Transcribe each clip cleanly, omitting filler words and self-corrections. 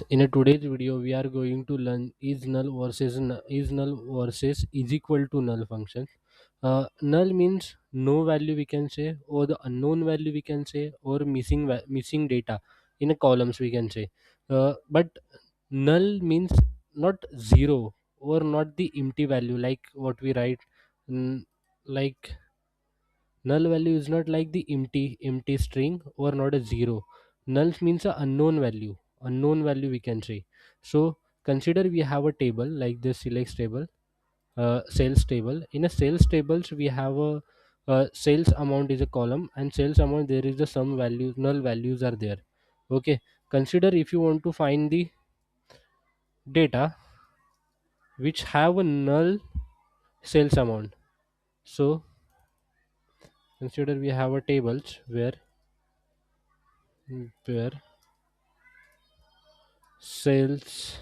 In a today's video, we are going to learn is null versus is equal to null function. Null means no value we can say, or the unknown value we can say, or missing data in a columns we can say. But null means not zero or not the empty value like what we write. mm, like null value is not like the empty string or not a zero. Null means a unknown value we can say. So consider we have a table like this selects table, sales table. In a sales tables we have a sales amount is a column, and sales amount there is the some values, null values are there. Okay, consider if you want to find the data which have a null sales amount. So consider we have a tables where sales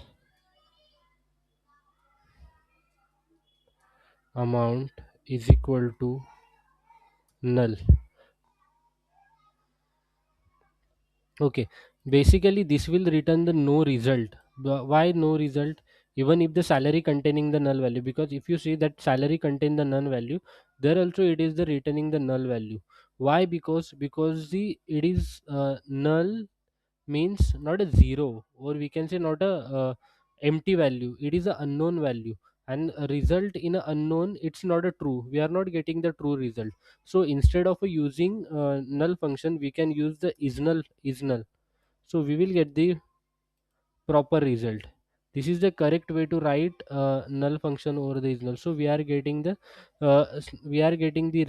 amount is equal to null. Okay, basically this will return the no result. Why no result? Even if the salary containing the null value, because if you see that salary contain the null value, there also it is the returning the null value. Why? Because the it is null means not a zero, or we can say not a empty value. It is a unknown value, and a result in a unknown, it's not a true. We are not getting the true result. So instead of using null function, we can use the is null. So we will get the proper result. This is the correct way to write null function over the is null. So we are getting the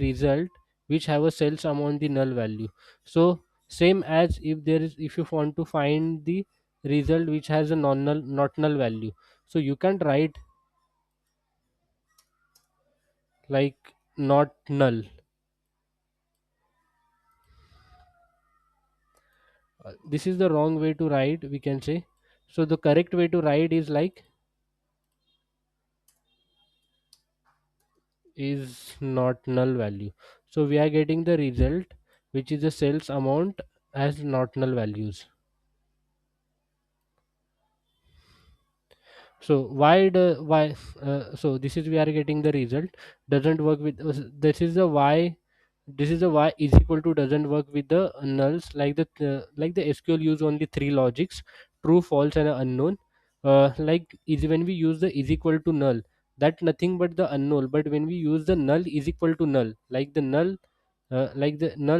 result which have a cells among the null value. So same as if there is, if you want to find the result which has a non null not null value, so you can write like not null. This is the wrong way to write, we can say. So the correct way to write is like is not null value. So we are getting the result which is the sales amount as not null values. So so this is we are getting the result doesn't work with this is the why is equal to doesn't work with the nulls, like the SQL use only three logics: true, false, and unknown. Like is when we use the is equal to null, that nothing but the unknown. But when we use the null is equal to null, like the null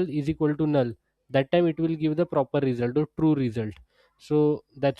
is equal to null, that time it will give the proper result or true result. So that's